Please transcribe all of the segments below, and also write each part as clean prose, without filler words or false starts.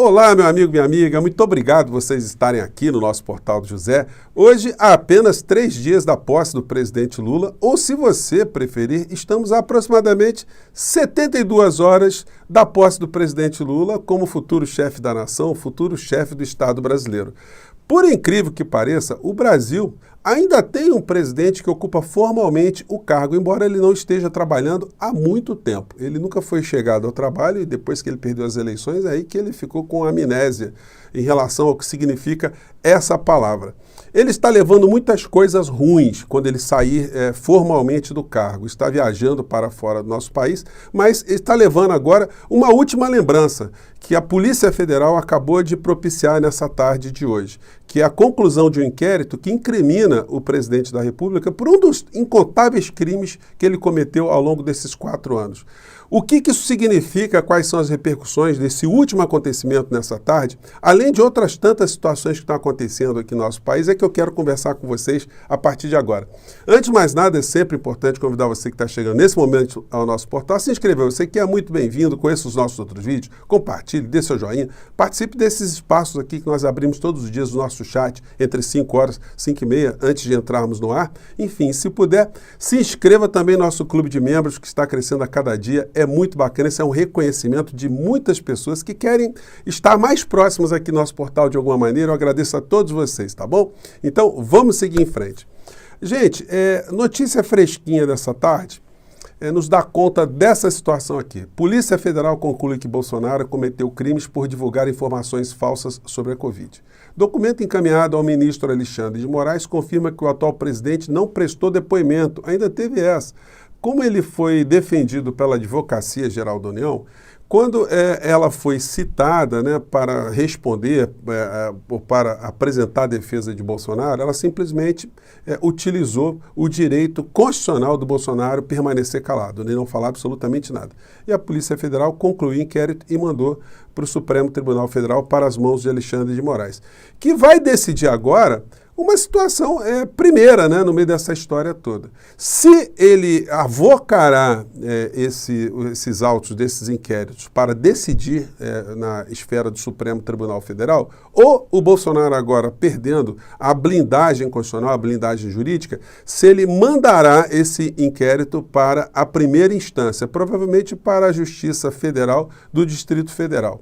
Olá, meu amigo, minha amiga, muito obrigado vocês estarem aqui no nosso Portal do José. Hoje, há apenas 3 dias da posse do presidente Lula, ou se você preferir, estamos a aproximadamente 72 horas da posse do presidente Lula como futuro chefe da nação, futuro chefe do Estado brasileiro. Por incrível que pareça, o Brasil ainda tem um presidente que ocupa formalmente o cargo, embora ele não esteja trabalhando há muito tempo. Ele nunca foi chegado ao trabalho e depois que ele perdeu as eleições, é aí que ele ficou com amnésia em relação ao que significa essa palavra. Ele está levando muitas coisas ruins quando ele sair formalmente do cargo. Está viajando para fora do nosso país, mas está levando agora uma última lembrança que a Polícia Federal acabou de propiciar nessa tarde de hoje, que é a conclusão de um inquérito que incrimina o presidente da República por um dos incontáveis crimes que ele cometeu ao longo desses 4 anos. O que isso significa, quais são as repercussões desse último acontecimento nessa tarde, além de outras tantas situações que estão acontecendo aqui no nosso país, é que eu quero conversar com vocês a partir de agora. Antes de mais nada, é sempre importante convidar você que está chegando nesse momento ao nosso portal a se inscrever. Você que é muito bem-vindo, conheça os nossos outros vídeos, compartilhe, dê seu joinha, participe desses espaços aqui que nós abrimos todos os dias no nosso chat, entre 5 horas, 5 e meia, antes de entrarmos no ar. Enfim, se puder, se inscreva também no nosso clube de membros, que está crescendo a cada dia. É muito bacana, esse é um reconhecimento de muitas pessoas que querem estar mais próximas aqui no nosso portal de alguma maneira. Eu agradeço a todos vocês, tá bom? Então, vamos seguir em frente. Gente, notícia fresquinha dessa tarde nos dá conta dessa situação aqui. Polícia Federal conclui que Bolsonaro cometeu crimes por divulgar informações falsas sobre a Covid. Documento encaminhado ao ministro Alexandre de Moraes confirma que o atual presidente não prestou depoimento, ainda teve essa. Como ele foi defendido pela Advocacia Geral da União, quando ela foi citada, para responder, ou para apresentar a defesa de Bolsonaro, ela simplesmente utilizou o direito constitucional do Bolsonaro permanecer calado, nem não falar absolutamente nada. E a Polícia Federal concluiu o inquérito e mandou para o Supremo Tribunal Federal para as mãos de Alexandre de Moraes, que vai decidir agora uma situação primeira, no meio dessa história toda. Se ele avocará esses autos desses inquéritos para decidir na esfera do Supremo Tribunal Federal, ou o Bolsonaro agora perdendo a blindagem constitucional, a blindagem jurídica, se ele mandará esse inquérito para a primeira instância, provavelmente para a Justiça Federal do Distrito Federal.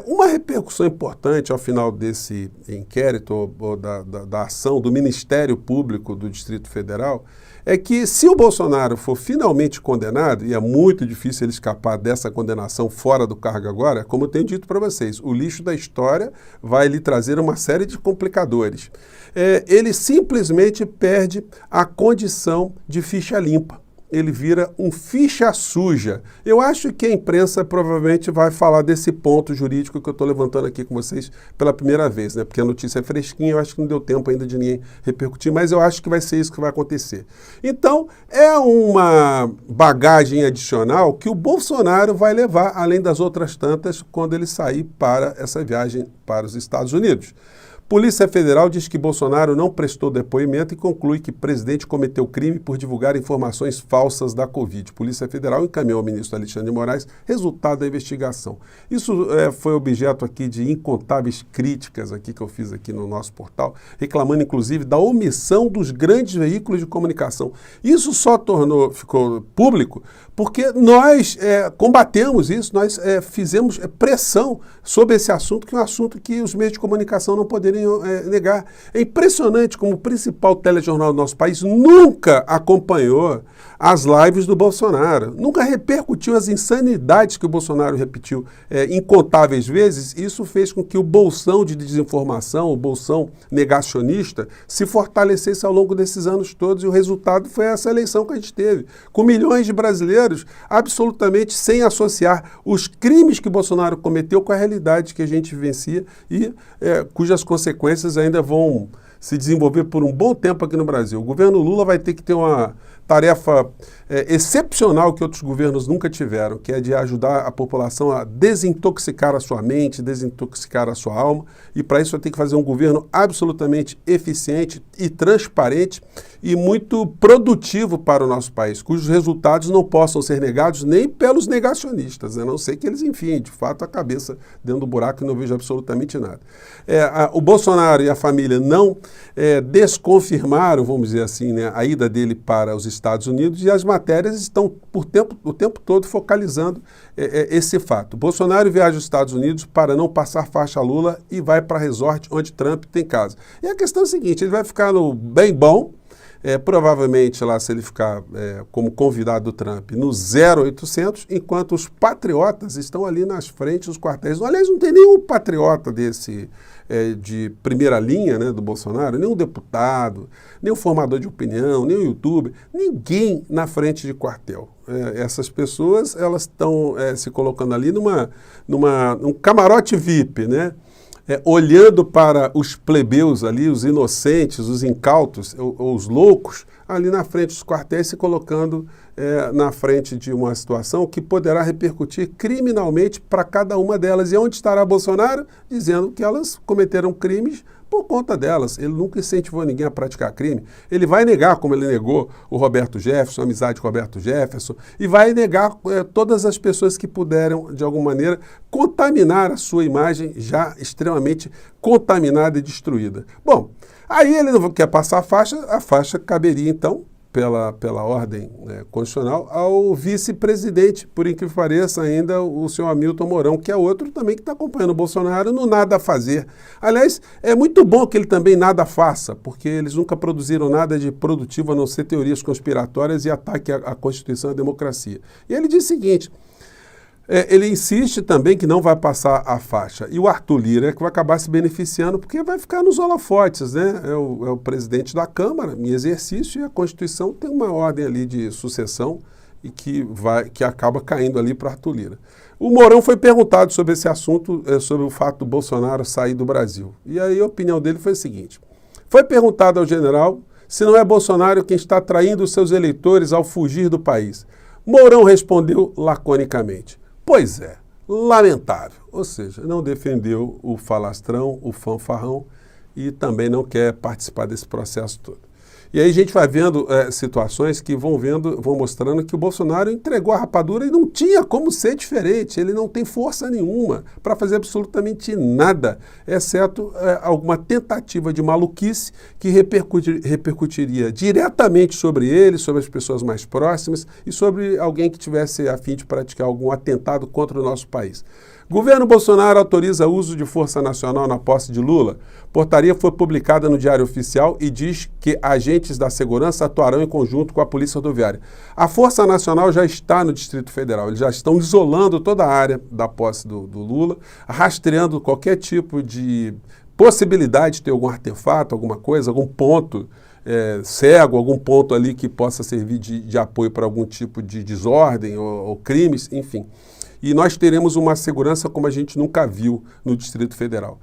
Uma repercussão importante ao final desse inquérito ou da ação do Ministério Público do Distrito Federal é que, se o Bolsonaro for finalmente condenado, e é muito difícil ele escapar dessa condenação fora do cargo agora, como eu tenho dito para vocês, o lixo da história vai lhe trazer uma série de complicadores. Ele simplesmente perde a condição de ficha limpa. Ele vira um ficha suja. Eu acho que a imprensa provavelmente vai falar desse ponto jurídico que eu estou levantando aqui com vocês pela primeira vez, porque a notícia é fresquinha, eu acho que não deu tempo ainda de ninguém repercutir, mas eu acho que vai ser isso que vai acontecer. Então, é uma bagagem adicional que o Bolsonaro vai levar, além das outras tantas, quando ele sair para essa viagem para os Estados Unidos. Polícia Federal diz que Bolsonaro não prestou depoimento e conclui que o presidente cometeu crime por divulgar informações falsas da Covid. Polícia Federal encaminhou ao ministro Alexandre de Moraes resultado da investigação. Isso foi objeto aqui de incontáveis críticas aqui que eu fiz aqui no nosso portal, reclamando inclusive da omissão dos grandes veículos de comunicação. Isso só ficou público porque nós combatemos isso, nós fizemos pressão sobre esse assunto, que é um assunto que os meios de comunicação não poderiam negar. É impressionante como o principal telejornal do nosso país nunca acompanhou as lives do Bolsonaro, nunca repercutiu as insanidades que o Bolsonaro repetiu incontáveis vezes. Isso fez com que o bolsão de desinformação, o bolsão negacionista, se fortalecesse ao longo desses anos todos, e o resultado foi essa eleição que a gente teve, com milhões de brasileiros absolutamente sem associar os crimes que Bolsonaro cometeu com a realidade que a gente vivencia e cujas consequências ainda vão se desenvolver por um bom tempo aqui no Brasil. O governo Lula vai ter que ter uma tarefa excepcional que outros governos nunca tiveram, que é de ajudar a população a desintoxicar a sua mente, desintoxicar a sua alma, e para isso vai ter que fazer um governo absolutamente eficiente e transparente e muito produtivo para o nosso país, cujos resultados não possam ser negados nem pelos negacionistas, a não ser que eles enfiem, de fato, a cabeça dentro do buraco e não vejam absolutamente nada. O Bolsonaro e a família não desconfirmaram, vamos dizer assim, né, a ida dele para os Estados Unidos, e as matérias estão o tempo todo focalizando esse fato. Bolsonaro viaja aos Estados Unidos para não passar faixa a Lula e vai para resort onde Trump tem casa. E a questão é a seguinte, ele vai ficar no bem bom, provavelmente lá, se ele ficar como convidado do Trump, no 0800, enquanto os patriotas estão ali nas frentes dos quartéis. Aliás, não tem nenhum patriota desse de primeira linha, né, do Bolsonaro, nenhum deputado, nenhum formador de opinião, nenhum youtuber, ninguém na frente de quartel. Essas pessoas, elas estão se colocando ali num camarote VIP, né? Olhando para os plebeus ali, os inocentes, os incautos, ou os loucos, ali na frente dos quartéis, se colocando na frente de uma situação que poderá repercutir criminalmente para cada uma delas. E onde estará Bolsonaro? Dizendo que elas cometeram crimes por conta delas. Ele nunca incentivou ninguém a praticar crime. Ele vai negar, como ele negou o Roberto Jefferson, a amizade com o Roberto Jefferson, e vai negar todas as pessoas que puderam, de alguma maneira, contaminar a sua imagem já extremamente contaminada e destruída. Bom, aí ele não quer passar a faixa caberia, então, pela ordem constitucional, ao vice-presidente, por incrível que pareça, ainda o senhor Hamilton Mourão, que é outro também que está acompanhando o Bolsonaro no nada a fazer. Aliás, é muito bom que ele também nada faça, porque eles nunca produziram nada de produtivo, a não ser teorias conspiratórias e ataque à Constituição e à democracia. E ele diz o seguinte, ele insiste também que não vai passar a faixa. E o Arthur Lira é que vai acabar se beneficiando, porque vai ficar nos holofotes, né? É o presidente da Câmara, em exercício, e a Constituição tem uma ordem ali de sucessão e que acaba caindo ali para Arthur Lira. O Mourão foi perguntado sobre esse assunto, sobre o fato do Bolsonaro sair do Brasil. E aí a opinião dele foi a seguinte, foi perguntado ao general se não é Bolsonaro quem está traindo seus eleitores ao fugir do país. Mourão respondeu laconicamente, pois é, lamentável. Ou seja, não defendeu o falastrão, o fanfarrão e também não quer participar desse processo todo. E aí a gente vai vendo situações que vão mostrando que o Bolsonaro entregou a rapadura e não tinha como ser diferente. Ele não tem força nenhuma para fazer absolutamente nada, exceto alguma tentativa de maluquice que repercutiria diretamente sobre ele, sobre as pessoas mais próximas e sobre alguém que tivesse a fim de praticar algum atentado contra o nosso país. Governo Bolsonaro autoriza uso de força nacional na posse de Lula. Portaria foi publicada no Diário Oficial e diz que agentes da segurança atuarão em conjunto com a Polícia Rodoviária. A Força Nacional já está no Distrito Federal. Eles já estão isolando toda a área da posse do Lula, rastreando qualquer tipo de possibilidade de ter algum artefato, alguma coisa, algum ponto cego, algum ponto ali que possa servir de apoio para algum tipo de desordem ou crimes, enfim. E nós teremos uma segurança como a gente nunca viu no Distrito Federal.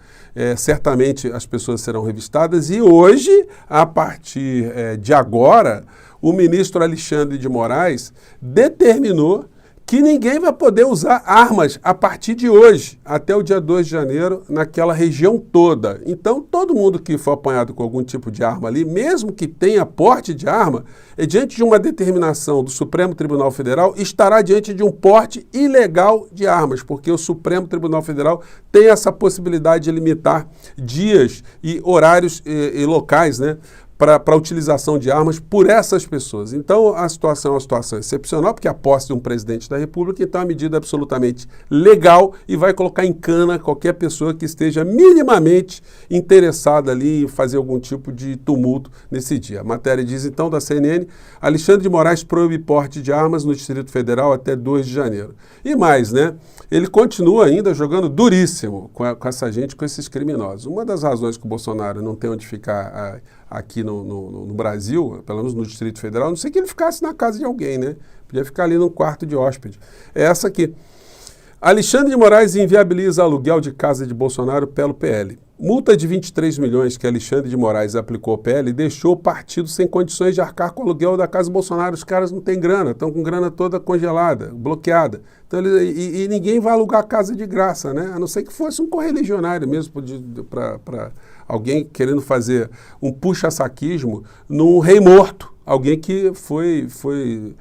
Certamente as pessoas serão revistadas e hoje, a partir de agora, o ministro Alexandre de Moraes determinou que ninguém vai poder usar armas a partir de hoje, até o dia 2 de janeiro, naquela região toda. Então, todo mundo que for apanhado com algum tipo de arma ali, mesmo que tenha porte de arma, diante de uma determinação do Supremo Tribunal Federal, estará diante de um porte ilegal de armas, porque o Supremo Tribunal Federal tem essa possibilidade de limitar dias e horários e locais, né, para a utilização de armas por essas pessoas. Então, a situação é uma situação excepcional, porque é a posse de um presidente da República, então é uma medida absolutamente legal e vai colocar em cana qualquer pessoa que esteja minimamente interessada ali em fazer algum tipo de tumulto nesse dia. A matéria diz, então, da CNN, Alexandre de Moraes proíbe porte de armas no Distrito Federal até 2 de janeiro. E mais, né? Ele continua ainda jogando duríssimo com essa gente, com esses criminosos. Uma das razões que o Bolsonaro não tem onde ficar aqui no Brasil, pelo menos no Distrito Federal, a não sei que ele ficasse na casa de alguém, né? Podia ficar ali num quarto de hóspede. É essa aqui. Alexandre de Moraes inviabiliza aluguel de casa de Bolsonaro pelo PL. Multa de 23 milhões que Alexandre de Moraes aplicou ao PL deixou o partido sem condições de arcar com o aluguel da casa Bolsonaro. Os caras não têm grana, estão com grana toda congelada, bloqueada. Então, e ninguém vai alugar a casa de graça, né? A não ser que fosse um correligionário mesmo, para alguém querendo fazer um puxa-saquismo num rei morto. Alguém que foi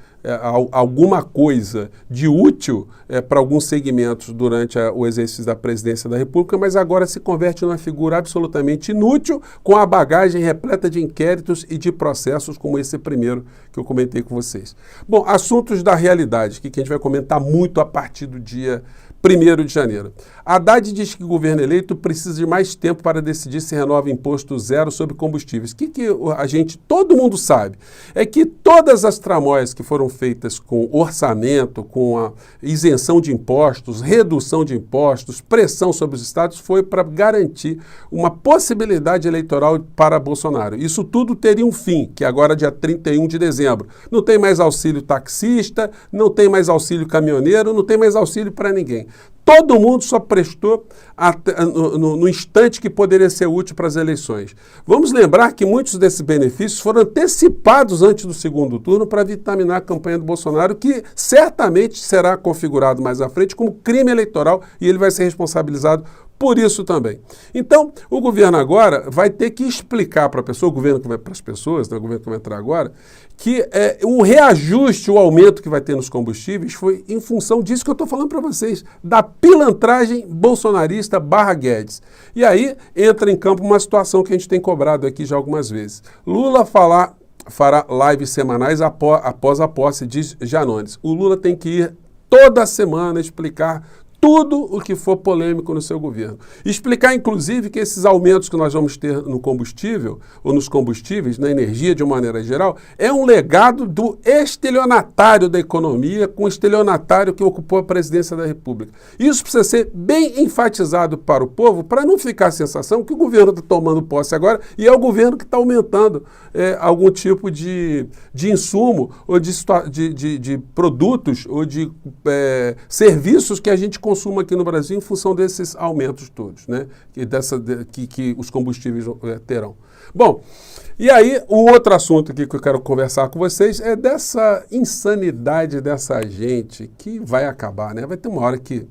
alguma coisa de útil para alguns segmentos durante o exercício da presidência da República, mas agora se converte numa figura absolutamente inútil, com a bagagem repleta de inquéritos e de processos como esse primeiro que eu comentei com vocês. Bom, assuntos da realidade, que a gente vai comentar muito a partir do dia 1º de janeiro. Haddad diz que o governo eleito precisa de mais tempo para decidir se renova imposto zero sobre combustíveis. O que todo mundo sabe, é que todas as tramóias que foram feitas com orçamento, com a isenção de impostos, redução de impostos, pressão sobre os estados, foi para garantir uma possibilidade eleitoral para Bolsonaro. Isso tudo teria um fim, que agora é dia 31 de dezembro. Não tem mais auxílio taxista, não tem mais auxílio caminhoneiro, não tem mais auxílio para ninguém. Todo mundo só prestou no instante que poderia ser útil para as eleições. Vamos lembrar que muitos desses benefícios foram antecipados antes do segundo turno para vitaminar a campanha do Bolsonaro, que certamente será configurado mais à frente como crime eleitoral e ele vai ser responsabilizado por isso também. Então, o governo agora vai ter que explicar para a pessoa, o governo que vai para as pessoas, né, o governo que vai entrar agora, que o reajuste, o aumento que vai ter nos combustíveis foi em função disso que eu estou falando para vocês, da pilantragem bolsonarista / Guedes. E aí entra em campo uma situação que a gente tem cobrado aqui já algumas vezes. Lula fará lives semanais após a posse, diz Janones. O Lula tem que ir toda semana explicar tudo o que for polêmico no seu governo. Explicar, inclusive, que esses aumentos que nós vamos ter no combustível, ou nos combustíveis, na energia de uma maneira geral, é um legado do estelionatário da economia com o estelionatário que ocupou a presidência da República. Isso precisa ser bem enfatizado para o povo, para não ficar a sensação que o governo está tomando posse agora e é o governo que está aumentando algum tipo de insumo ou de produtos ou de serviços que a gente consuma aqui no Brasil em função desses aumentos todos, né? Que os combustíveis terão. Bom, e aí o outro assunto aqui que eu quero conversar com vocês é dessa insanidade dessa gente que vai acabar, né? Vai ter uma hora que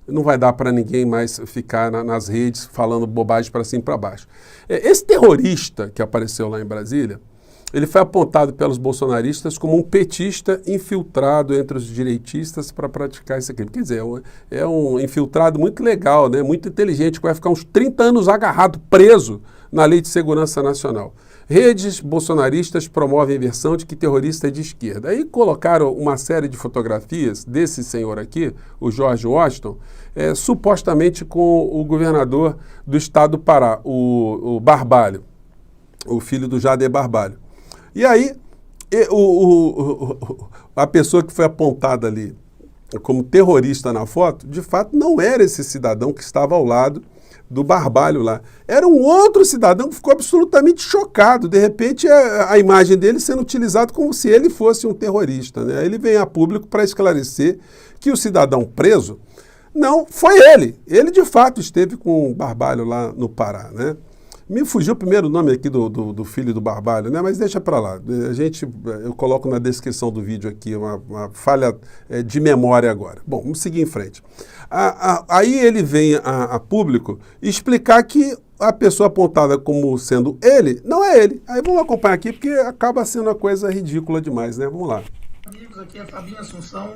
não vai dar para ninguém mais ficar nas redes falando bobagem para cima e para baixo. Esse terrorista que apareceu lá em Brasília, ele foi apontado pelos bolsonaristas como um petista infiltrado entre os direitistas para praticar esse crime. Quer dizer, é um infiltrado muito legal, né? Muito inteligente, que vai ficar uns 30 anos agarrado, preso na Lei de Segurança Nacional. Redes bolsonaristas promovem a versão de que terrorista é de esquerda. Aí colocaram uma série de fotografias desse senhor aqui, o George Washington, supostamente com o governador do estado do Pará, o Barbalho, o filho do Jader Barbalho. E aí, a pessoa que foi apontada ali como terrorista na foto, de fato, não era esse cidadão que estava ao lado do Barbalho lá. Era um outro cidadão que ficou absolutamente chocado. De repente, a imagem dele sendo utilizada como se ele fosse um terrorista, né? Ele vem a público para esclarecer que o cidadão preso não foi ele. Ele, de fato, esteve com o Barbalho lá no Pará, né? Me fugiu o primeiro nome aqui do filho do Barbalho, né? Mas deixa para lá. Eu coloco na descrição do vídeo aqui uma falha de memória agora. Bom, vamos seguir em frente. Aí ele vem a público explicar que a pessoa apontada como sendo ele, não é ele. Aí vamos acompanhar aqui, porque acaba sendo uma coisa ridícula demais, né? Vamos lá. Amigos, aqui é Fabinho Assunção,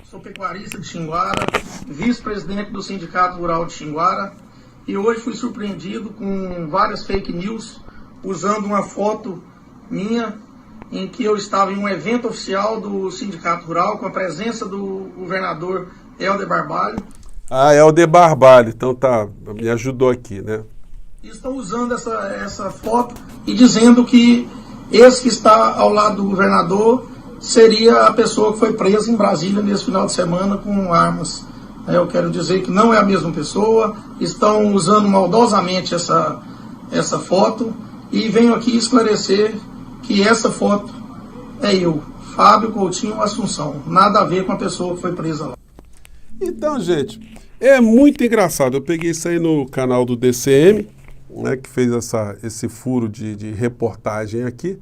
sou pecuarista de Xinguara, vice-presidente do Sindicato Rural de Xinguara. E hoje fui surpreendido com várias fake news, usando uma foto minha em que eu estava em um evento oficial do Sindicato Rural com a presença do governador Helder Barbalho. Helder Barbalho, então me ajudou aqui, né? Estão usando essa foto e dizendo que esse que está ao lado do governador seria a pessoa que foi presa em Brasília nesse final de semana com armas. Eu quero dizer que não é a mesma pessoa, estão usando maldosamente essa foto e venho aqui esclarecer que essa foto é eu, Fábio Coutinho Assunção, nada a ver com a pessoa que foi presa lá. Então, gente, é muito engraçado. Eu peguei isso aí no canal do DCM, né, que fez esse furo de reportagem aqui.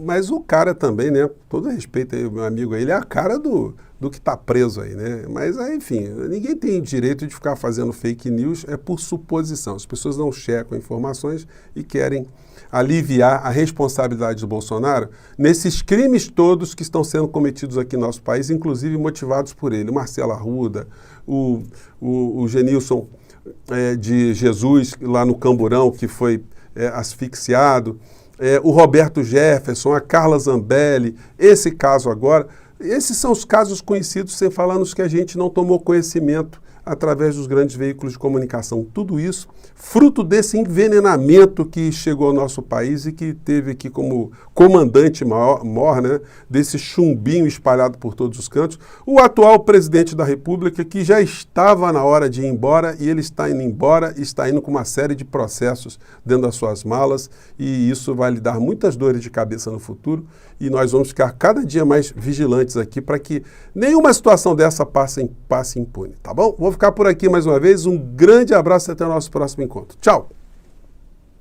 Mas o cara também, né? Todo respeito aí, meu amigo, ele é a cara do que está preso aí, né? Mas, aí, enfim, ninguém tem direito de ficar fazendo fake news, é por suposição. As pessoas não checam informações e querem aliviar a responsabilidade do Bolsonaro nesses crimes todos que estão sendo cometidos aqui no nosso país, inclusive motivados por ele. O Marcelo Arruda, o Genilson de Jesus, lá no Camburão, que foi asfixiado, o Roberto Jefferson, a Carla Zambelli, esse caso agora. Esses são os casos conhecidos, sem falar nos que a gente não tomou conhecimento através dos grandes veículos de comunicação. Tudo isso fruto desse envenenamento que chegou ao nosso país e que teve aqui como comandante maior, né, desse chumbinho espalhado por todos os cantos, o atual presidente da República, que já estava na hora de ir embora, e ele está indo embora, está indo com uma série de processos dentro das suas malas, e isso vai lhe dar muitas dores de cabeça no futuro, e nós vamos ficar cada dia mais vigilantes aqui para que nenhuma situação dessa passe impune, tá bom? Vou ficar por aqui mais uma vez, um grande abraço e até o nosso próximo encontro. Tchau!